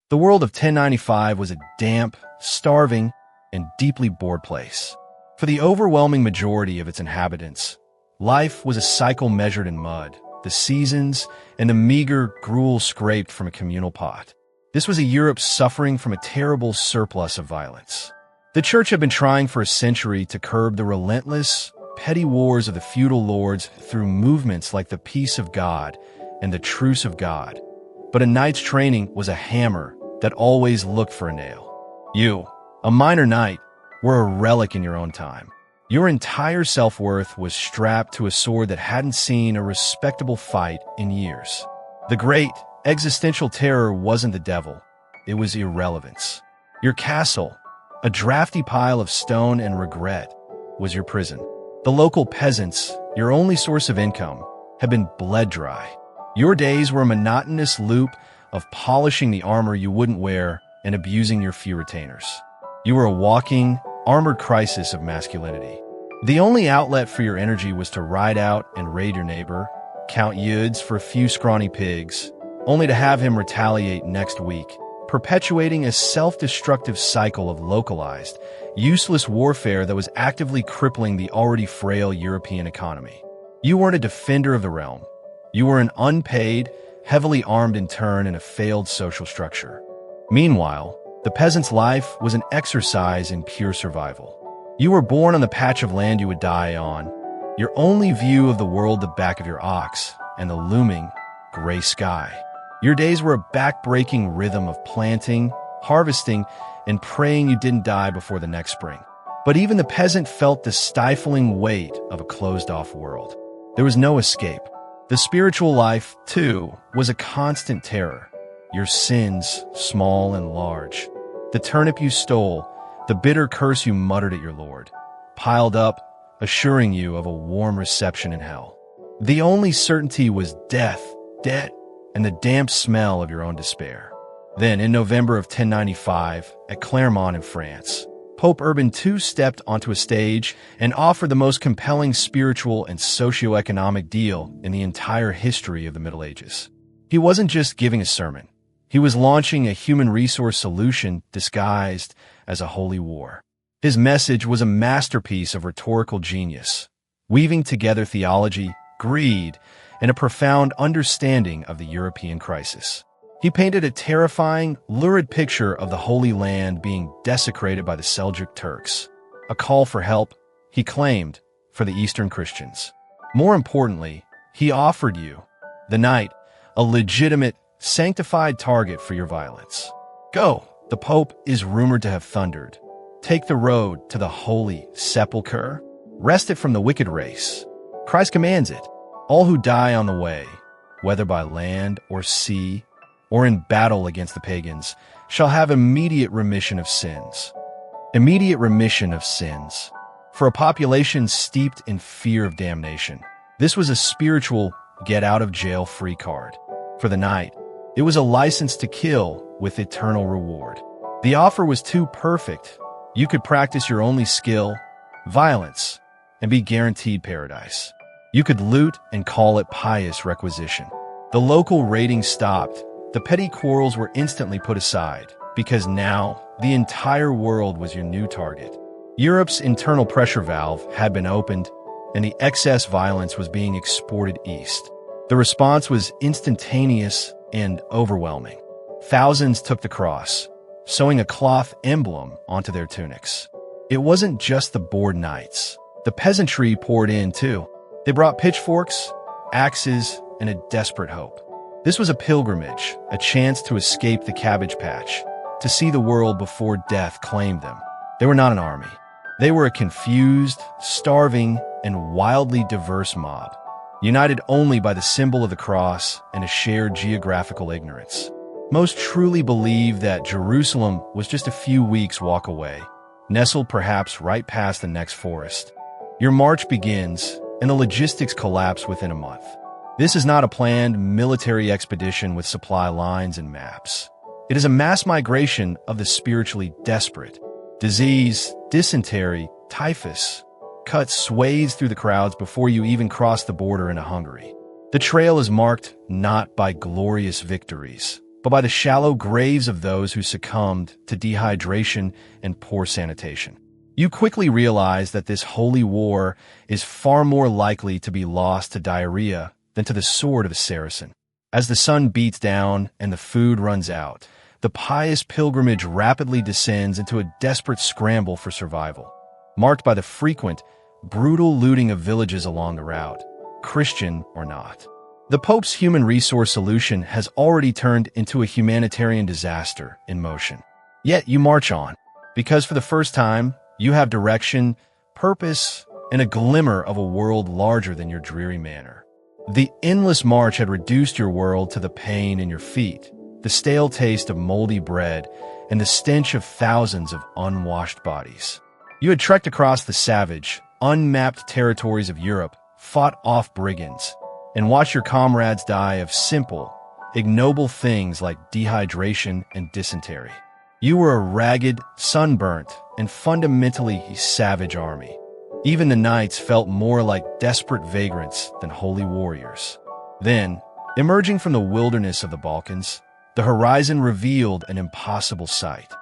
The world of 1095 was a damp, starving, and deeply bored place. For the overwhelming majority of its inhabitants, life was a cycle measured in mud, the seasons, and the meager gruel scraped from a communal pot. This was a Europe suffering from a terrible surplus of violence. The church had been trying for a century to curb the relentless, petty wars of the feudal lords through movements like the Peace of God and the Truce of God. But a knight's training was a hammer that always looked for a nail. You, a minor knight, were a relic in your own time. Your entire self-worth was strapped to a sword that hadn't seen a respectable fight in years. The great existential terror wasn't the devil, it was irrelevance. Your castle, a drafty pile of stone and regret, was your prison. The local peasants, your only source of income, had been bled dry. Your days were a monotonous loop of polishing the armor you wouldn't wear and abusing your few retainers. You were a walking, armored crisis of masculinity. The only outlet for your energy was to ride out and raid your neighbor, count yields for a few scrawny pigs, only to have him retaliate next week, perpetuating a self-destructive cycle of localized, useless warfare that was actively crippling the already frail European economy. You weren't a defender of the realm. You were an unpaid, heavily armed intern in a failed social structure. Meanwhile, the peasant's life was an exercise in pure survival. You were born on the patch of land you would die on, your only view of the world the back of your ox and the looming, gray sky. Your days were a back-breaking rhythm of planting, harvesting, and praying you didn't die before the next spring. But even the peasant felt the stifling weight of a closed-off world. There was no escape. The spiritual life, too, was a constant terror. Your sins, small and large, the turnip you stole, the bitter curse you muttered at your Lord, piled up, assuring you of a warm reception in hell. The only certainty was death, debt, and the damp smell of your own despair. Then, in November of 1095, at Clermont in France, Pope Urban II stepped onto a stage and offered the most compelling spiritual and socio-economic deal in the entire history of the Middle Ages. He wasn't just giving a sermon. He was launching a human resource solution disguised as a holy war. His message was a masterpiece of rhetorical genius, weaving together theology, greed, and a profound understanding of the European crisis. He painted a terrifying, lurid picture of the Holy Land being desecrated by the Seljuk Turks, a call for help, he claimed, for the Eastern Christians. More importantly, he offered you, the knight, a legitimate, sanctified target for your violence. Go, the Pope is rumored to have thundered. Take the road to the Holy Sepulchre. Wrest it from the wicked race. Christ commands it. All who die on the way, whether by land or sea, or in battle against the pagans, shall have immediate remission of sins. Immediate remission of sins. For a population steeped in fear of damnation, this was a spiritual get-out-of-jail-free card. For the knight, it was a license to kill with eternal reward. The offer was too perfect. You could practice your only skill, violence, and be guaranteed paradise. You could loot and call it pious requisition. The local raiding stopped. The petty quarrels were instantly put aside, because now the entire world was your new target. Europe's internal pressure valve had been opened, and the excess violence was being exported east. The response was instantaneous and overwhelming. Thousands took the cross, sewing a cloth emblem onto their tunics. It wasn't just the bored knights. The peasantry poured in, too. They brought pitchforks, axes, and a desperate hope. This was a pilgrimage, a chance to escape the cabbage patch, to see the world before death claimed them. They were not an army. They were a confused, starving, and wildly diverse mob, united only by the symbol of the cross and a shared geographical ignorance. Most truly believed that Jerusalem was just a few weeks' walk away, nestled perhaps right past the next forest. Your march begins, and the logistics collapse within a month. This is not a planned military expedition with supply lines and maps. It is a mass migration of the spiritually desperate. Disease, dysentery, typhus, cut swathes through the crowds before you even cross the border into Hungary. The trail is marked not by glorious victories, but by the shallow graves of those who succumbed to dehydration and poor sanitation. You quickly realize that this holy war is far more likely to be lost to diarrhea than to the sword of a Saracen. As the sun beats down and the food runs out, the pious pilgrimage rapidly descends into a desperate scramble for survival, marked by the frequent, brutal looting of villages along the route, Christian or not. The Pope's human resource solution has already turned into a humanitarian disaster in motion. Yet you march on, because for the first time, you have direction, purpose, and a glimmer of a world larger than your dreary manor. The endless march had reduced your world to the pain in your feet, the stale taste of moldy bread, and the stench of thousands of unwashed bodies. You had trekked across the savage, unmapped territories of Europe, fought off brigands, and watched your comrades die of simple, ignoble things like dehydration and dysentery. You were a ragged, sunburnt, and fundamentally savage army. Even the knights felt more like desperate vagrants than holy warriors. Then, emerging from the wilderness of the Balkans, the horizon revealed an impossible sight.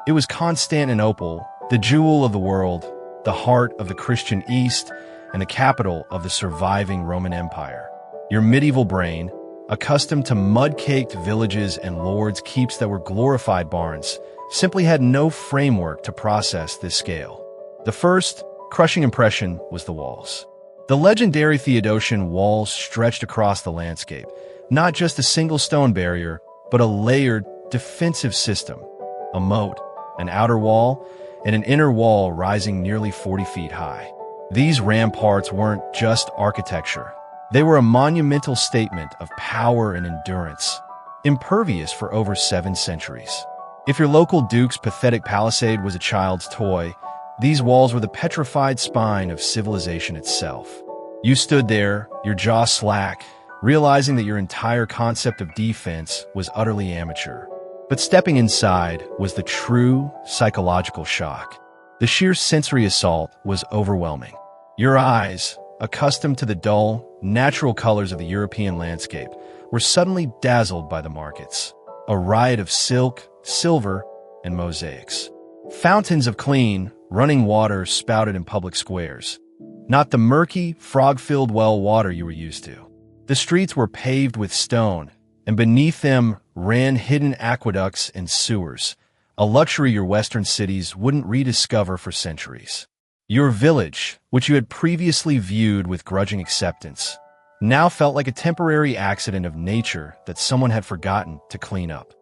It was Constantinople, the jewel of the world, the heart of the Christian East, and the capital of the surviving Roman Empire. Your medieval brain, accustomed to mud-caked villages and lords' keeps that were glorified barns, simply had no framework to process this scale. The first, crushing impression was the walls. The legendary Theodosian walls stretched across the landscape, not just a single stone barrier, but a layered, defensive system, a moat, an outer wall, and an inner wall rising nearly 40 feet high. These ramparts weren't just architecture. They were a monumental statement of power and endurance, impervious for over 7 centuries. If your local duke's pathetic palisade was a child's toy, these walls were the petrified spine of civilization itself. You stood there, your jaw slack, realizing that your entire concept of defense was utterly amateur. But stepping inside was the true psychological shock. The sheer sensory assault was overwhelming. Your eyes, accustomed to the dull, natural colors of the European landscape, were suddenly dazzled by the markets, a riot of silk, silver, and mosaics. Fountains of clean, running water spouted in public squares, not the murky, frog-filled well water you were used to. The streets were paved with stone, and beneath them ran hidden aqueducts and sewers, a luxury your Western cities wouldn't rediscover for centuries. Your village, which you had previously viewed with grudging acceptance, now felt like a temporary accident of nature that someone had forgotten to clean up.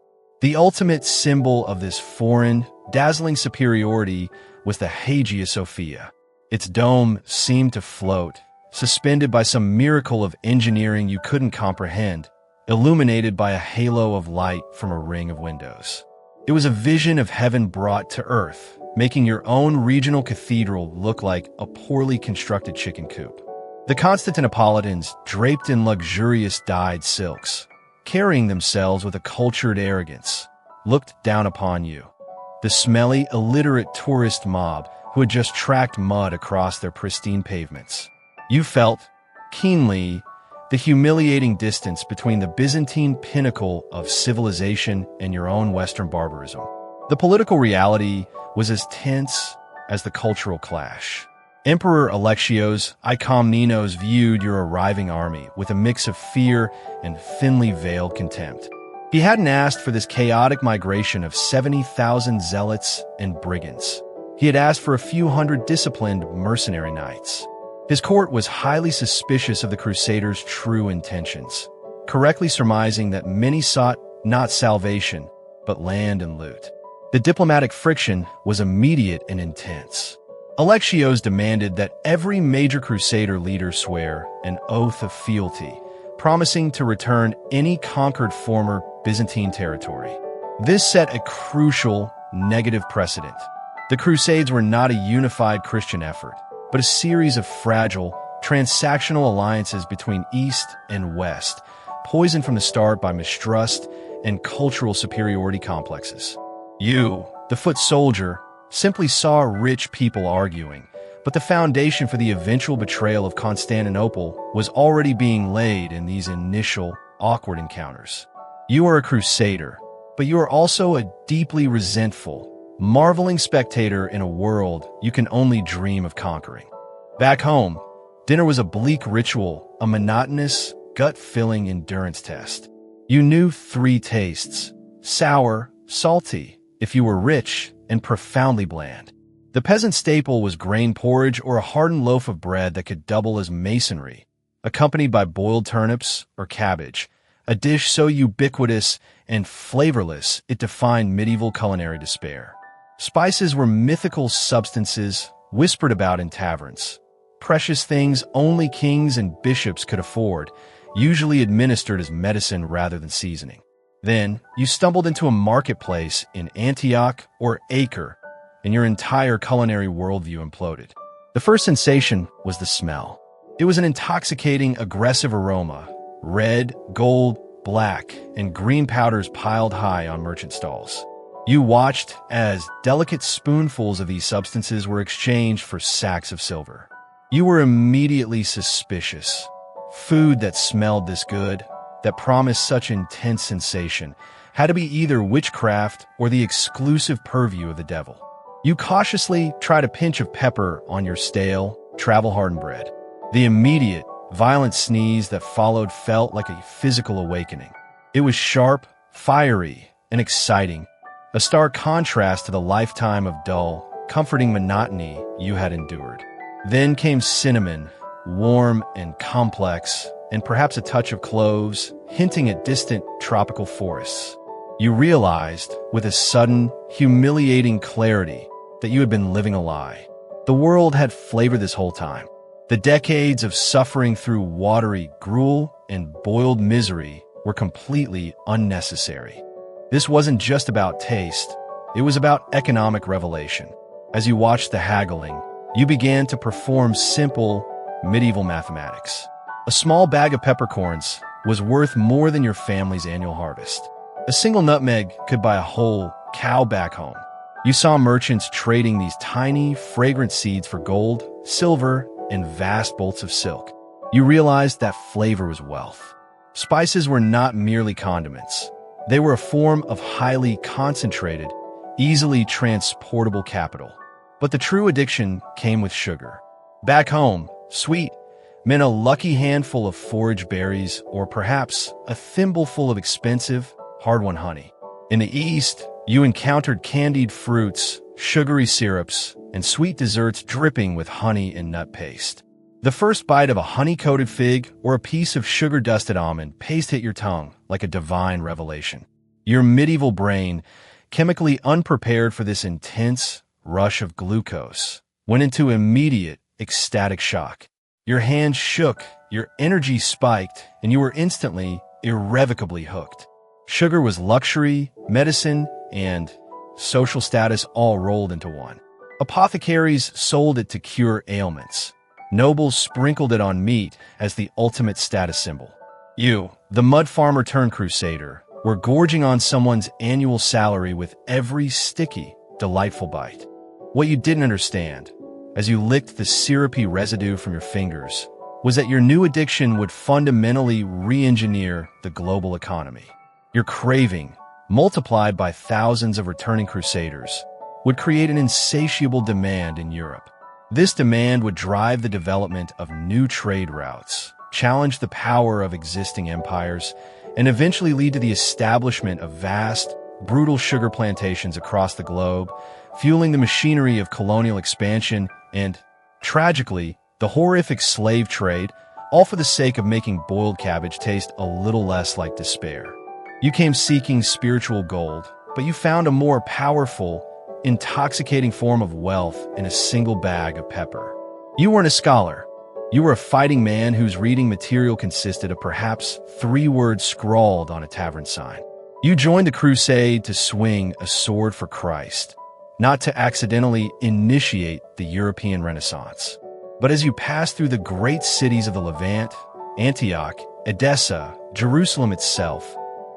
The ultimate symbol of this foreign, dazzling superiority was the Hagia Sophia. Its dome seemed to float, suspended by some miracle of engineering you couldn't comprehend, illuminated by a halo of light from a ring of windows. It was a vision of heaven brought to earth, making your own regional cathedral look like a poorly constructed chicken coop. The Constantinopolitans, draped in luxurious dyed silks, carrying themselves with a cultured arrogance, looked down upon you. The smelly, illiterate tourist mob who had just tracked mud across their pristine pavements. You felt, keenly, the humiliating distance between the Byzantine pinnacle of civilization and your own Western barbarism. The political reality was as tense as the cultural clash. Emperor Alexios I Komnenos viewed your arriving army with a mix of fear and thinly veiled contempt. He hadn't asked for this chaotic migration of 70,000 zealots and brigands. He had asked for a few hundred disciplined mercenary knights. His court was highly suspicious of the Crusaders' true intentions, correctly surmising that many sought not salvation, but land and loot. The diplomatic friction was immediate and intense. Alexios demanded that every major Crusader leader swear an oath of fealty, promising to return any conquered former Byzantine territory. This set a crucial, negative precedent. The Crusades were not a unified Christian effort, but a series of fragile, transactional alliances between East and West, poisoned from the start by mistrust and cultural superiority complexes. You, the foot soldier, simply saw rich people arguing, but the foundation for the eventual betrayal of Constantinople was already being laid in these initial, awkward encounters. You are a crusader, but you are also a deeply resentful, marveling spectator in a world you can only dream of conquering. Back home, dinner was a bleak ritual, a monotonous, gut-filling endurance test. You knew three tastes: sour, salty, if you were rich, and profoundly bland. The peasant staple was grain porridge or a hardened loaf of bread that could double as masonry, accompanied by boiled turnips or cabbage, a dish so ubiquitous and flavorless it defined medieval culinary despair. Spices were mythical substances whispered about in taverns, precious things only kings and bishops could afford, usually administered as medicine rather than seasoning. Then, you stumbled into a marketplace in Antioch or Acre, and your entire culinary worldview imploded. The first sensation was the smell. It was an intoxicating, aggressive aroma: red, gold, black, and green powders piled high on merchant stalls. You watched as delicate spoonfuls of these substances were exchanged for sacks of silver. You were immediately suspicious. Food that smelled this good, that promised such intense sensation, had to be either witchcraft or the exclusive purview of the devil. You cautiously tried a pinch of pepper on your stale, travel-hardened bread. The immediate, violent sneeze that followed felt like a physical awakening. It was sharp, fiery, and exciting, a stark contrast to the lifetime of dull, comforting monotony you had endured. Then came cinnamon, warm and complex, and perhaps a touch of cloves, hinting at distant tropical forests. You realized, with a sudden, humiliating clarity, that you had been living a lie. The world had flavor this whole time. The decades of suffering through watery gruel and boiled misery were completely unnecessary. This wasn't just about taste, it was about economic revelation. As you watched the haggling, you began to perform simple, medieval mathematics. A small bag of peppercorns was worth more than your family's annual harvest. A single nutmeg could buy a whole cow back home. You saw merchants trading these tiny, fragrant seeds for gold, silver, and vast bolts of silk. You realized that flavor was wealth. Spices were not merely condiments. They were a form of highly concentrated, easily transportable capital. But the true addiction came with sugar. Back home, sweet meant a lucky handful of forage berries or perhaps a thimbleful of expensive, hard-won honey. In the East, you encountered candied fruits, sugary syrups, and sweet desserts dripping with honey and nut paste. The first bite of a honey-coated fig or a piece of sugar-dusted almond paste hit your tongue like a divine revelation. Your medieval brain, chemically unprepared for this intense rush of glucose, went into immediate, ecstatic shock. Your hands shook, your energy spiked, and you were instantly, irrevocably hooked. Sugar was luxury, medicine, and social status all rolled into one. Apothecaries sold it to cure ailments. Nobles sprinkled it on meat as the ultimate status symbol. You, the mud farmer turned crusader, were gorging on someone's annual salary with every sticky, delightful bite. What you didn't understand, as you licked the syrupy residue from your fingers, was that your new addiction would fundamentally re-engineer the global economy. Your craving, multiplied by thousands of returning crusaders, would create an insatiable demand in Europe. This demand would drive the development of new trade routes, challenge the power of existing empires, and eventually lead to the establishment of vast, brutal sugar plantations across the globe, fueling the machinery of colonial expansion and, tragically, the horrific slave trade, all for the sake of making boiled cabbage taste a little less like despair. You came seeking spiritual gold, but you found a more powerful, intoxicating form of wealth in a single bag of pepper. You weren't a scholar. You were a fighting man whose reading material consisted of perhaps 3 words scrawled on a tavern sign. You joined the crusade to swing a sword for Christ, not to accidentally initiate the European Renaissance. But as you passed through the great cities of the Levant, Antioch, Edessa, Jerusalem itself,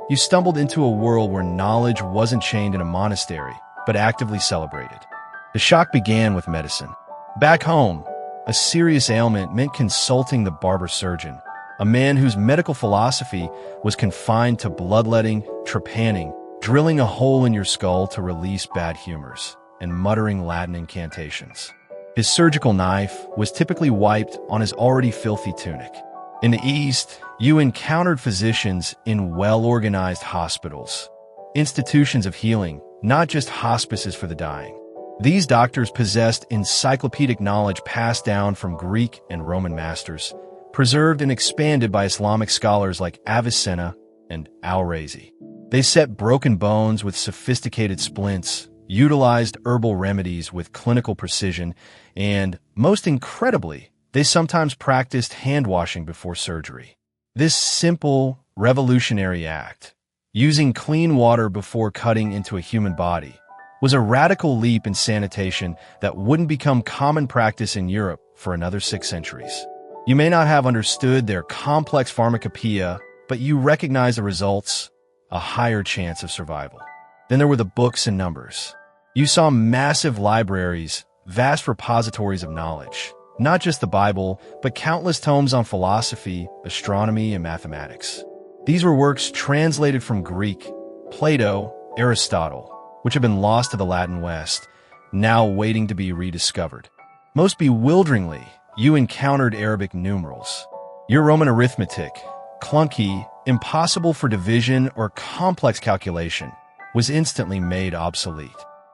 you stumbled into a world where knowledge wasn't chained in a monastery, but actively celebrated. The shock began with medicine. Back home, a serious ailment meant consulting the barber surgeon, a man whose medical philosophy was confined to bloodletting, trepanning, drilling a hole in your skull to release bad humors, and muttering Latin incantations. His surgical knife was typically wiped on his already filthy tunic. In the East, you encountered physicians in well-organized hospitals, institutions of healing, not just hospices for the dying. These doctors possessed encyclopedic knowledge passed down from Greek and Roman masters, preserved and expanded by Islamic scholars like Avicenna and Al-Razi. They set broken bones with sophisticated splints, utilized herbal remedies with clinical precision, and, most incredibly, they sometimes practiced hand-washing before surgery. This simple, revolutionary act, using clean water before cutting into a human body, was a radical leap in sanitation that wouldn't become common practice in Europe for another 6 centuries. You may not have understood their complex pharmacopoeia, but you recognize the results, a higher chance of survival. Then there were the books and numbers. You saw massive libraries, vast repositories of knowledge, not just the Bible, but countless tomes on philosophy, astronomy, and mathematics. These were works translated from Greek, Plato, Aristotle, which had been lost to the Latin West, now waiting to be rediscovered. Most bewilderingly, you encountered Arabic numerals. Your Roman arithmetic, clunky, impossible for division or complex calculation, was instantly made obsolete.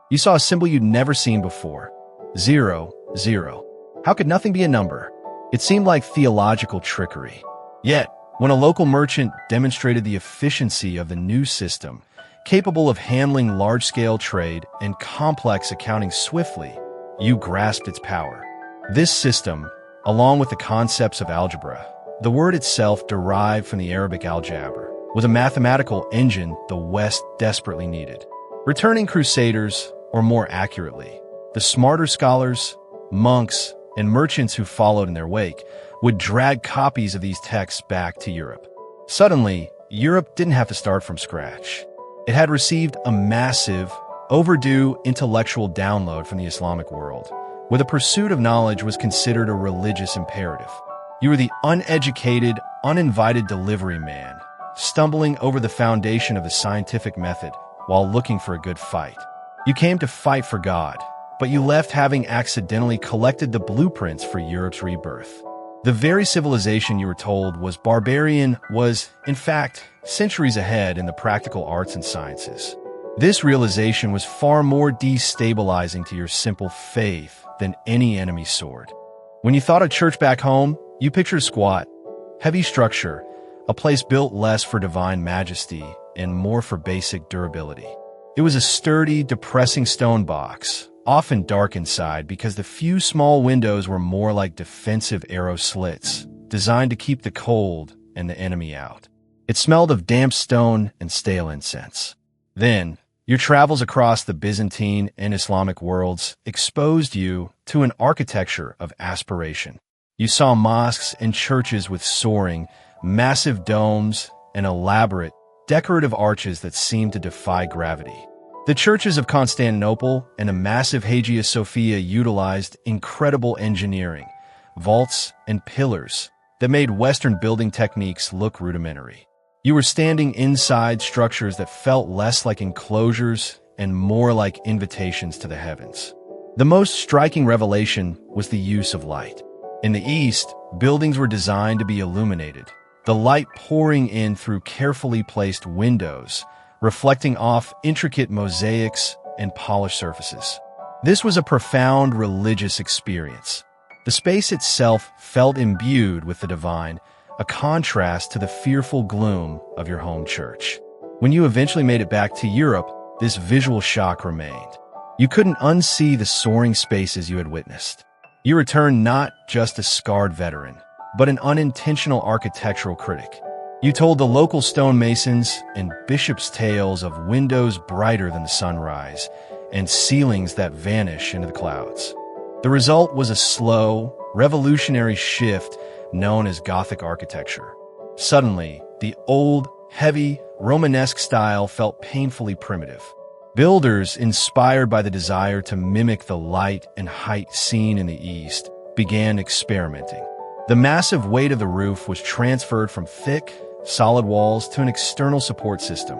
You saw a symbol you'd never seen before. 0, 0. How could nothing be a number? It seemed like theological trickery. Yet, when a local merchant demonstrated the efficiency of the new system, capable of handling large-scale trade and complex accounting swiftly, you grasped its power. This system, along with the concepts of algebra, the word itself derived from the Arabic al-jabr, was a mathematical engine the West desperately needed. Returning crusaders, or more accurately, the smarter scholars, monks, and merchants who followed in their wake, would drag copies of these texts back to Europe. Suddenly, Europe didn't have to start from scratch. It had received a massive, overdue intellectual download from the Islamic world, where the pursuit of knowledge was considered a religious imperative. You were the uneducated, uninvited delivery man, stumbling over the foundation of the scientific method while looking for a good fight. You came to fight for God, but you left having accidentally collected the blueprints for Europe's rebirth. The very civilization you were told was barbarian was, in fact, centuries ahead in the practical arts and sciences. This realization was far more destabilizing to your simple faith than any enemy sword. When you thought of church back home, you pictured a squat, heavy structure, a place built less for divine majesty and more for basic durability. It was a sturdy, depressing stone box, often dark inside because the few small windows were more like defensive arrow slits, designed to keep the cold and the enemy out. It smelled of damp stone and stale incense. Then, your travels across the Byzantine and Islamic worlds exposed you to an architecture of aspiration. You saw mosques and churches with soaring, massive domes and elaborate, decorative arches that seemed to defy gravity. The churches of Constantinople and a massive Hagia Sophia utilized incredible engineering, vaults, and pillars that made Western building techniques look rudimentary. You were standing inside structures that felt less like enclosures and more like invitations to the heavens. The most striking revelation was the use of light. In the East, buildings were designed to be illuminated, the light pouring in through carefully placed windows, reflecting off intricate mosaics and polished surfaces. This was a profound religious experience. The space itself felt imbued with the divine, a contrast to the fearful gloom of your home church. When you eventually made it back to Europe, this visual shock remained. You couldn't unsee the soaring spaces you had witnessed. You returned not just a scarred veteran, but an unintentional architectural critic. You told the local stonemasons and bishops tales of windows brighter than the sunrise and ceilings that vanish into the clouds. The result was a slow, revolutionary shift known as Gothic architecture. Suddenly, the old, heavy, Romanesque style felt painfully primitive. Builders, inspired by the desire to mimic the light and height seen in the East, began experimenting. The massive weight of the roof was transferred from thick, solid walls to an external support system,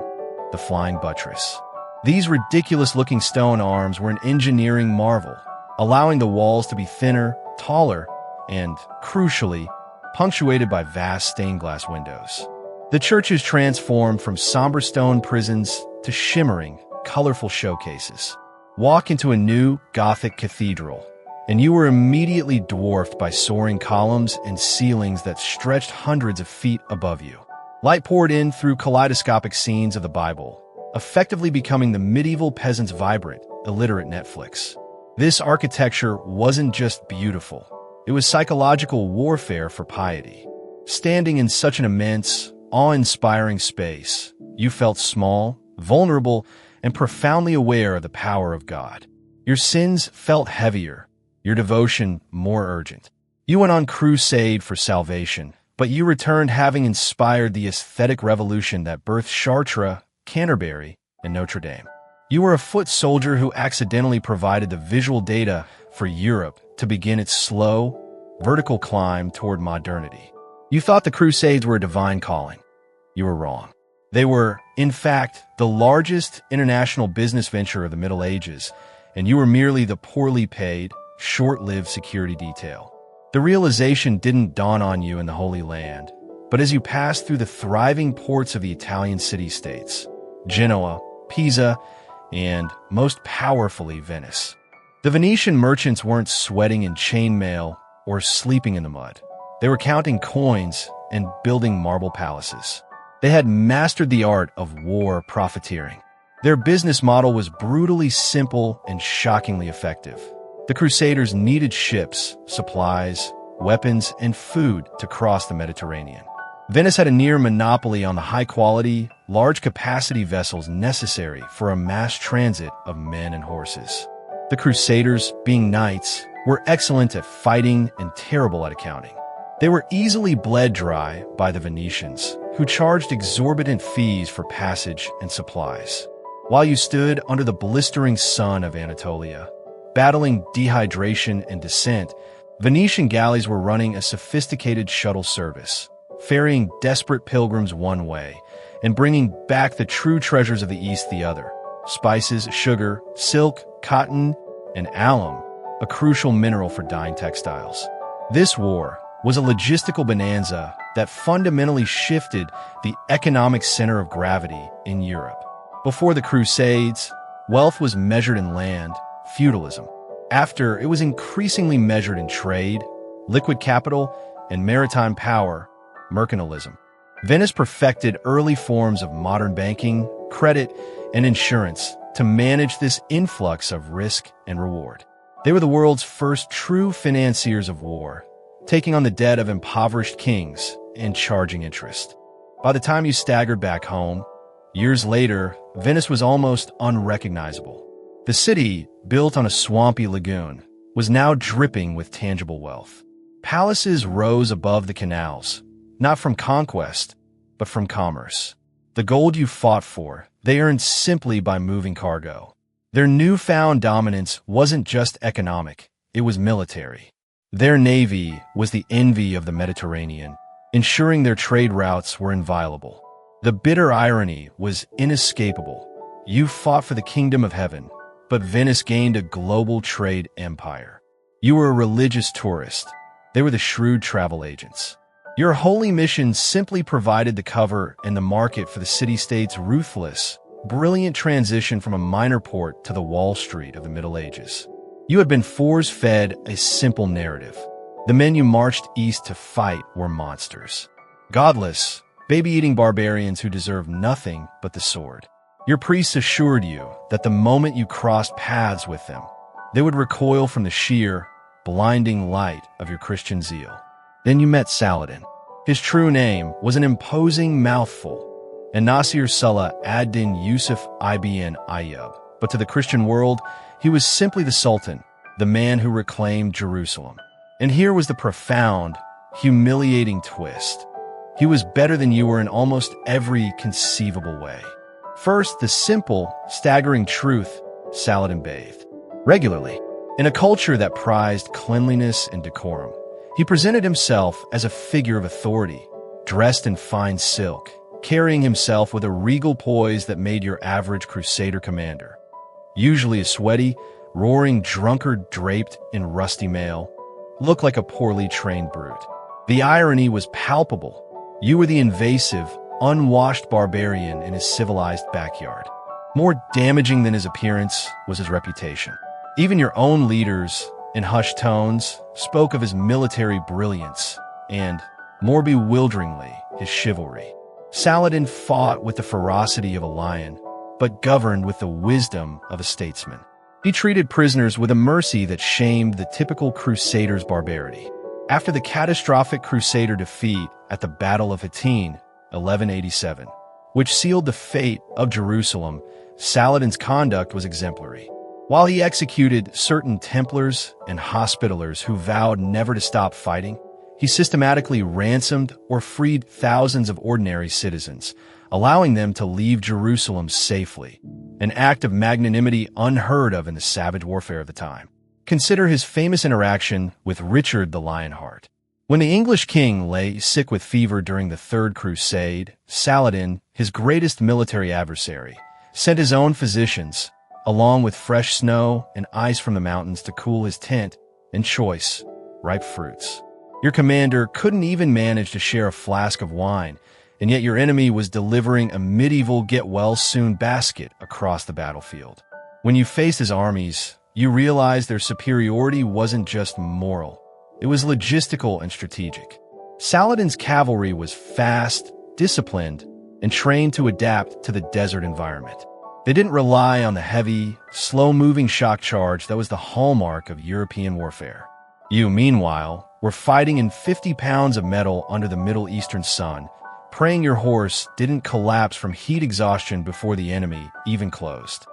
the flying buttress. These ridiculous-looking stone arms were an engineering marvel, allowing the walls to be thinner, taller, and, crucially, punctuated by vast stained-glass windows. The churches transformed from somber stone prisons to shimmering, colorful showcases. Walk into a new Gothic cathedral, and you were immediately dwarfed by soaring columns and ceilings that stretched hundreds of feet above you. Light poured in through kaleidoscopic scenes of the Bible, effectively becoming the medieval peasant's vibrant, illiterate Netflix. This architecture wasn't just beautiful. It was psychological warfare for piety. Standing in such an immense, awe-inspiring space, you felt small, vulnerable, and profoundly aware of the power of God. Your sins felt heavier, your devotion more urgent. You went on crusade for salvation, but you returned having inspired the aesthetic revolution that birthed Chartres, Canterbury, and Notre Dame. You were a foot soldier who accidentally provided the visual data for Europe to begin its slow, vertical climb toward modernity. You thought the Crusades were a divine calling. You were wrong. They were, in fact, the largest international business venture of the Middle Ages, and you were merely the poorly paid, short-lived security detail. The realization didn't dawn on you in the Holy Land, but as you passed through the thriving ports of the Italian city-states, Genoa, Pisa, and, most powerfully, Venice. The Venetian merchants weren't sweating in chainmail or sleeping in the mud. They were counting coins and building marble palaces. They had mastered the art of war profiteering. Their business model was brutally simple and shockingly effective. The Crusaders needed ships, supplies, weapons, and food to cross the Mediterranean. Venice had a near monopoly on the high-quality, large-capacity vessels necessary for a mass transit of men and horses. The Crusaders, being knights, were excellent at fighting and terrible at accounting. They were easily bled dry by the Venetians, who charged exorbitant fees for passage and supplies. While you stood under the blistering sun of Anatolia, battling dehydration and descent, Venetian galleys were running a sophisticated shuttle service, ferrying desperate pilgrims one way and bringing back the true treasures of the East the other: spices, sugar, silk, cotton, and alum, a crucial mineral for dyeing textiles. This war was a logistical bonanza that fundamentally shifted the economic center of gravity in Europe. Before the Crusades, wealth was measured in land, feudalism. After, it was increasingly measured in trade, liquid capital, and maritime power, mercantilism. Venice perfected early forms of modern banking, credit, and insurance to manage this influx of risk and reward. They were the world's first true financiers of war, taking on the debt of impoverished kings and charging interest. By the time you staggered back home, years later, Venice was almost unrecognizable. The city, built on a swampy lagoon, was now dripping with tangible wealth. Palaces rose above the canals, not from conquest, but from commerce. The gold you fought for, they earned simply by moving cargo. Their newfound dominance wasn't just economic, it was military. Their navy was the envy of the Mediterranean, ensuring their trade routes were inviolable. The bitter irony was inescapable. You fought for the kingdom of heaven, but Venice gained a global trade empire. You were a religious tourist. They were the shrewd travel agents. Your holy mission simply provided the cover and the market for the city-state's ruthless, brilliant transition from a minor port to the Wall Street of the Middle Ages. You had been force-fed a simple narrative. The men you marched east to fight were monsters. Godless, baby-eating barbarians who deserved nothing but the sword. Your priests assured you that the moment you crossed paths with them, they would recoil from the sheer, blinding light of your Christian zeal. Then you met Saladin. His true name was an imposing mouthful, Nasir Salah ad-Din Yusuf ibn Ayyub. But to the Christian world, he was simply the Sultan, the man who reclaimed Jerusalem. And here was the profound, humiliating twist. He was better than you were in almost every conceivable way. First, the simple, staggering truth: Saladin bathed regularly. In a culture that prized cleanliness and decorum, He presented himself as a figure of authority, dressed in fine silk, carrying himself with a regal poise that made your average crusader commander, usually a sweaty, roaring drunkard draped in rusty mail, look like a poorly trained brute. The irony was palpable. You were the invasive, unwashed barbarian in his civilized backyard. More damaging than his appearance was his reputation. Even your own leaders, in hushed tones, spoke of his military brilliance and, more bewilderingly, his chivalry. Saladin fought with the ferocity of a lion, but governed with the wisdom of a statesman. He treated prisoners with a mercy that shamed the typical crusader's barbarity. After the catastrophic crusader defeat at the Battle of Hattin, 1187, which sealed the fate of Jerusalem, Saladin's conduct was exemplary. While he executed certain Templars and Hospitallers who vowed never to stop fighting, he systematically ransomed or freed thousands of ordinary citizens, allowing them to leave Jerusalem safely, an act of magnanimity unheard of in the savage warfare of the time. Consider his famous interaction with Richard the Lionheart. When the English king lay sick with fever during the Third Crusade, Saladin, his greatest military adversary, sent his own physicians, along with fresh snow and ice from the mountains to cool his tent and choice, ripe fruits. Your commander couldn't even manage to share a flask of wine, and yet your enemy was delivering a medieval get-well-soon basket across the battlefield. When you faced his armies, you realized their superiority wasn't just moral. It was logistical and strategic. Saladin's cavalry was fast, disciplined, and trained to adapt to the desert environment. They didn't rely on the heavy, slow-moving shock charge that was the hallmark of European warfare. You, meanwhile, were fighting in 50 pounds of metal under the Middle Eastern sun, praying your horse didn't collapse from heat exhaustion before the enemy even closed.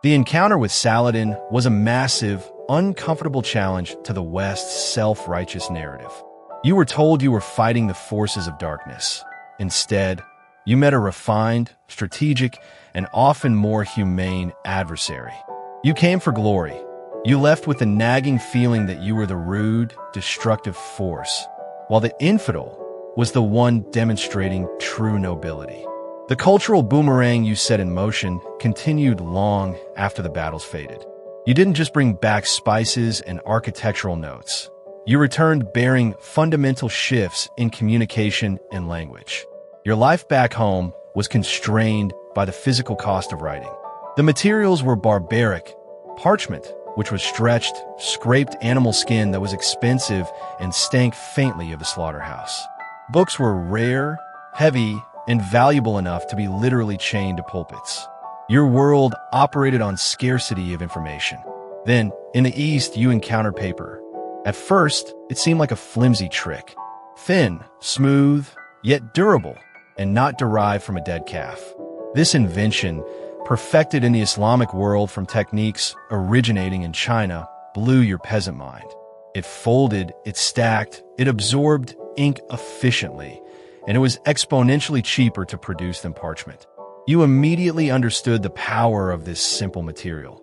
The encounter with Saladin was a massive, uncomfortable challenge to the West's self-righteous narrative. You were told you were fighting the forces of darkness. Instead, you met a refined, strategic, and often more humane adversary. You came for glory. You left with the nagging feeling that you were the rude, destructive force, while the infidel was the one demonstrating true nobility. The cultural boomerang you set in motion continued long after the battles faded. You didn't just bring back spices and architectural notes. You returned bearing fundamental shifts in communication and language. Your life back home was constrained by the physical cost of writing. The materials were barbaric. Parchment, which was stretched, scraped animal skin that was expensive and stank faintly of the slaughterhouse. Books were rare, heavy, and valuable enough to be literally chained to pulpits. Your world operated on scarcity of information. Then, in the East, you encountered paper. At first, it seemed like a flimsy trick. Thin, smooth, yet durable, and not derived from a dead calf. This invention, perfected in the Islamic world from techniques originating in China, blew your peasant mind. It folded, it stacked, it absorbed ink efficiently, and it was exponentially cheaper to produce than parchment. You immediately understood the power of this simple material.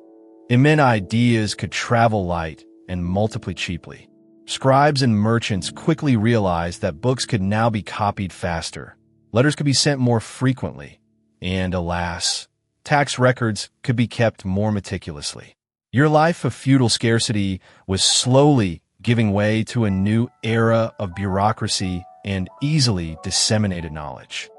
It meant ideas could travel light and multiply cheaply. Scribes and merchants quickly realized that books could now be copied faster, letters could be sent more frequently, and alas, tax records could be kept more meticulously. Your life of feudal scarcity was slowly giving way to a new era of bureaucracy and easily disseminated knowledge.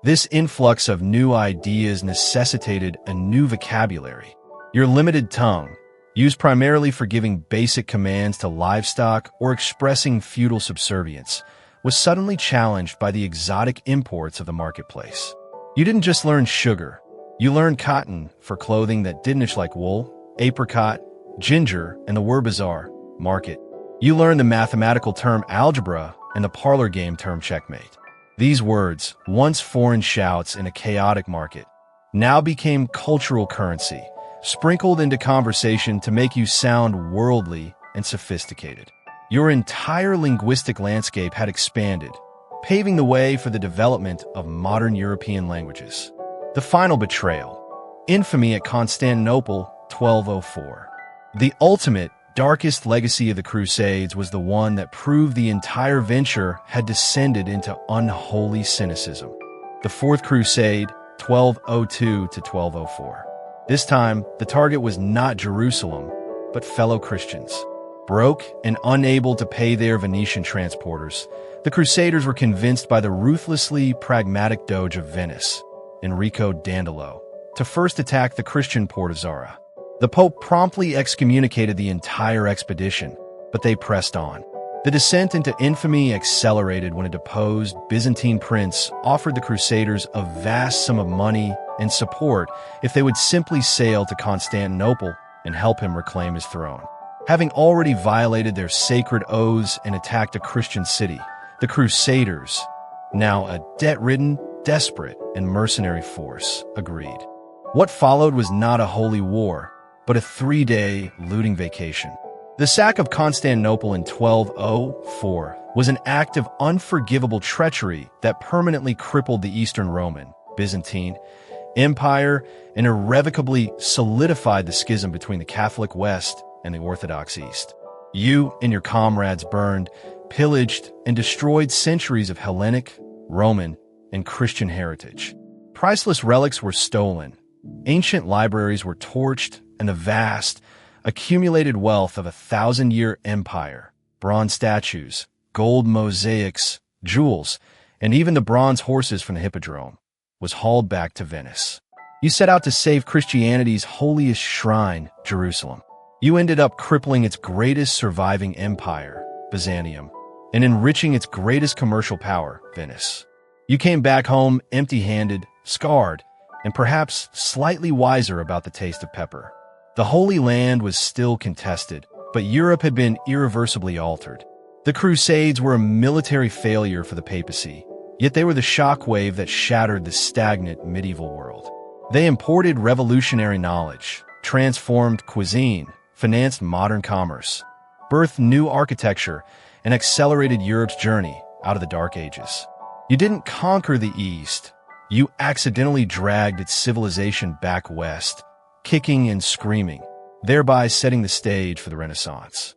This influx of new ideas necessitated a new vocabulary. Your limited tongue, used primarily for giving basic commands to livestock or expressing feudal subservience, was suddenly challenged by the exotic imports of the marketplace. You didn't just learn sugar. You learned cotton for clothing that didn't itch like wool, apricot, ginger, and the word bazaar, market. You learned the mathematical term algebra and the parlor game term checkmate. These words, once foreign shouts in a chaotic market, now became cultural currency, sprinkled into conversation to make you sound worldly and sophisticated. Your entire linguistic landscape had expanded, paving the way for the development of modern European languages. The final betrayal. Infamy at Constantinople, 1204. The ultimate darkest legacy of the Crusades was the one that proved the entire venture had descended into unholy cynicism. The Fourth Crusade, 1202 to 1204. This time, the target was not Jerusalem, but fellow Christians. Broke and unable to pay their Venetian transporters, the Crusaders were convinced by the ruthlessly pragmatic Doge of Venice, Enrico Dandolo, to first attack the Christian port of Zara. The Pope promptly excommunicated the entire expedition, but they pressed on. The descent into infamy accelerated when a deposed Byzantine prince offered the Crusaders a vast sum of money and support if they would simply sail to Constantinople and help him reclaim his throne. Having already violated their sacred oaths and attacked a Christian city, the Crusaders, now a debt-ridden, desperate, and mercenary force, agreed. What followed was not a holy war, but a 3-day looting vacation. The sack of Constantinople in 1204 was an act of unforgivable treachery that permanently crippled the Eastern Roman, Byzantine, Empire and irrevocably solidified the schism between the Catholic West and the Orthodox East. You and your comrades burned, pillaged, and destroyed centuries of Hellenic, Roman, and Christian heritage. Priceless relics were stolen, ancient libraries were torched, and the vast, accumulated wealth of a 1,000-year empire, bronze statues, gold mosaics, jewels, and even the bronze horses from the Hippodrome, was hauled back to Venice. You set out to save Christianity's holiest shrine, Jerusalem. You ended up crippling its greatest surviving empire, Byzantium, and enriching its greatest commercial power, Venice. You came back home empty-handed, scarred, and perhaps slightly wiser about the taste of pepper. The Holy Land was still contested, but Europe had been irreversibly altered. The Crusades were a military failure for the papacy, yet they were the shockwave that shattered the stagnant medieval world. They imported revolutionary knowledge, transformed cuisine, financed modern commerce, birthed new architecture, and accelerated Europe's journey out of the Dark Ages. You didn't conquer the East. You accidentally dragged its civilization back west, kicking and screaming, thereby setting the stage for the Renaissance.